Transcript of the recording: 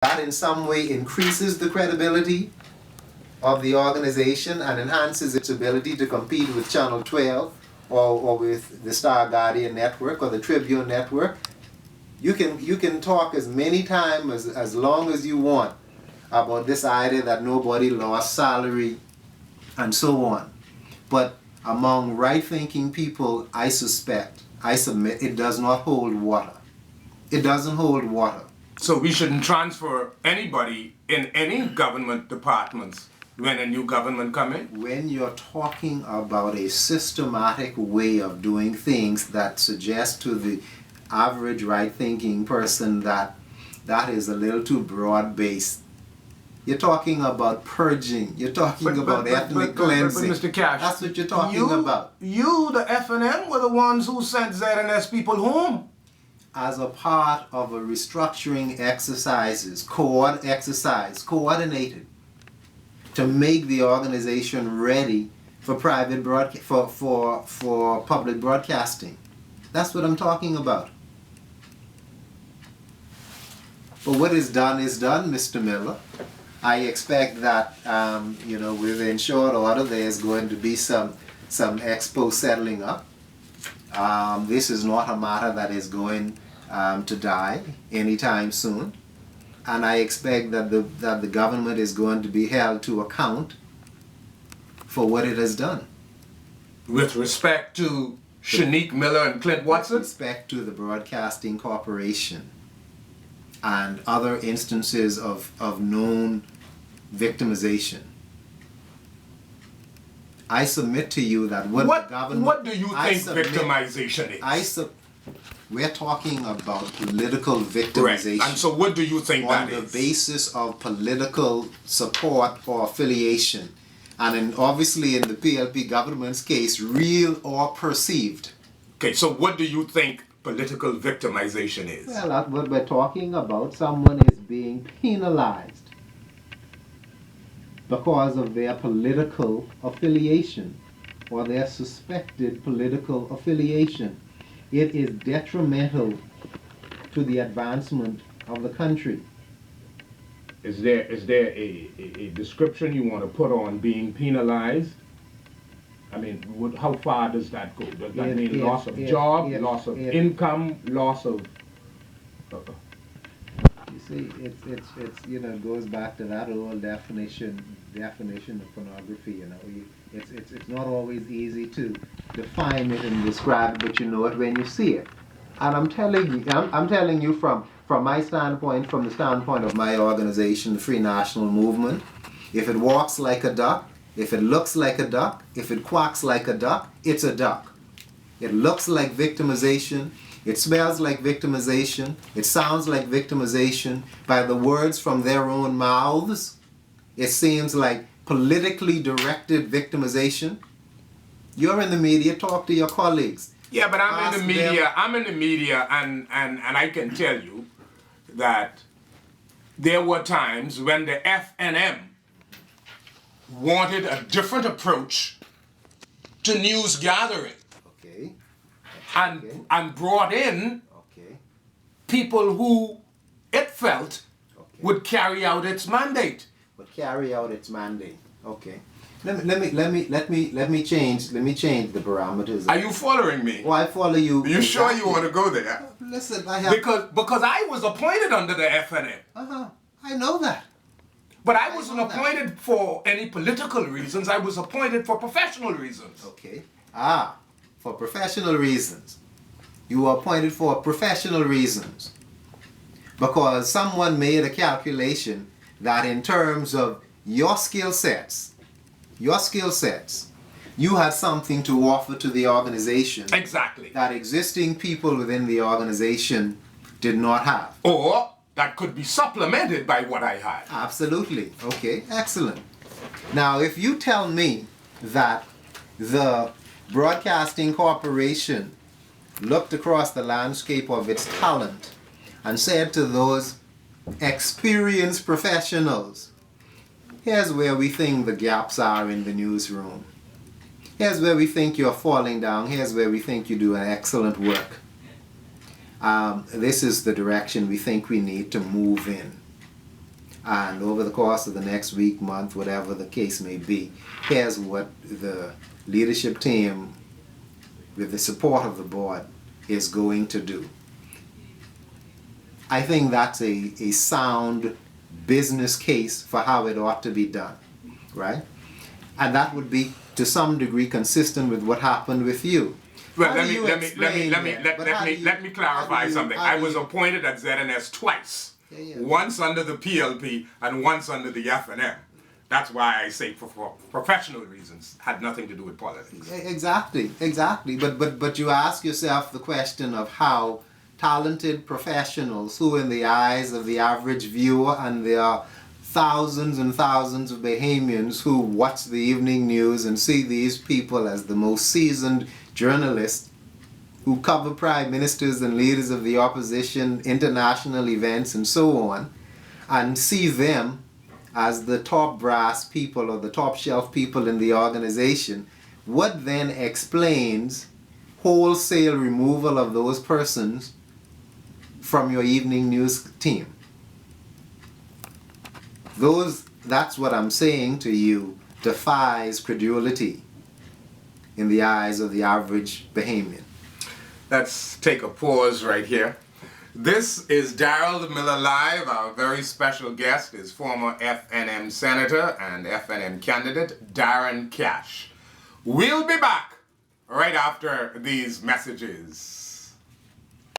that in some way increases the credibility of the organization and enhances its ability to compete with Channel 12 or with the Star Guardian Network or the Tribune Network. You can talk as many times as long as you want about this idea that nobody lost salary and so on. But among right-thinking people, I submit, it does not hold water. It doesn't hold water. So we shouldn't transfer anybody in any government departments when a new government come in? When you're talking about a systematic way of doing things that suggests to the average right-thinking person that that is a little too broad-based. You're talking about purging. You're talking about ethnic cleansing. But Mr. Cash, that's what you're talking about. You, the FNM, were the ones who sent ZNS people home. As a part of a restructuring exercises, coordinated, to make the organization ready for private for public broadcasting. That's what I'm talking about. But what is done, Mr. Miller. I expect that within short order there's going to be some expo settling up. This is not a matter that is going to die anytime soon, and I expect that the government is going to be held to account for what it has done. With respect to Shanique Miller and Clint Watson? With respect to the Broadcasting Corporation and other instances of known victimization. I submit to you that what do you think victimization is? We're talking about political victimization. Right. And so what do you think that is? On the basis of political support or affiliation. And obviously in the PLP government's case, real or perceived. Okay, so what do you think political victimization is? Well, that's what we're talking about. Someone is being penalized because of their political affiliation or their suspected political affiliation. It is detrimental to the advancement of the country. Is there a description you want to put on being penalized? I mean, how far does that go? Does that mean loss of job, loss of income, loss of? You see, it's goes back to that old definition of pornography. It's not always easy to define it and describe it, but you know it when you see it. And I'm telling you from my standpoint, from the standpoint of my organization, the Free National Movement, if it walks like a duck, if it looks like a duck, if it quacks like a duck, it's a duck. It looks like victimization, it smells like victimization, it sounds like victimization. By the words from their own mouths, it seems like politically directed victimization. You're in the media, talk to your colleagues. Yeah, but I'm in the media and I can tell you that there were times when the FNM wanted a different approach to news gathering. Okay. And brought in people who it felt would carry out its mandate. Okay. Let me change the parameters. Are you following me? Oh, I follow you. Are you sure you want to go there? Listen, I have because I was appointed under the FNM. I know that. But I wasn't appointed for any political reasons. I was appointed for professional reasons. Okay. For professional reasons. You were appointed for professional reasons. Because someone made a calculation that in terms of your skill sets, you had something to offer to the organization. Exactly. That existing people within the organization did not have. Or that could be supplemented by what I had. Absolutely. Okay, excellent. Now, if you tell me that the Broadcasting Corporation looked across the landscape of its talent and said to those experienced professionals, here's where we think the gaps are in the newsroom. Here's where we think you're falling down. Here's where we think you do an excellent work. This is the direction we think we need to move in. and over the course of the next week, month, whatever the case may be, here's what the leadership team, with the support of the board, is going to do. I think that's a sound business case for how it ought to be done, right? And that would be to some degree consistent with what happened with you. Well, let me clarify something. I was appointed at ZNS twice. Once under the PLP and once under the FNM. That's why I say for professional reasons, had nothing to do with politics. Exactly. But you ask yourself the question of how talented professionals who, in the eyes of the average viewer, and there are thousands and thousands of Bahamians who watch the evening news and see these people as the most seasoned journalists who cover prime ministers and leaders of the opposition, international events and so on, and see them as the top brass people or the top shelf people in the organization, what then explains wholesale removal of those persons from your evening news team? That's what I'm saying to you, defies credulity in the eyes of the average Bahamian. Let's take a pause right here. This is Darold Miller Live. Our very special guest is former FNM Senator and FNM candidate Darren Cash. We'll be back right after these messages.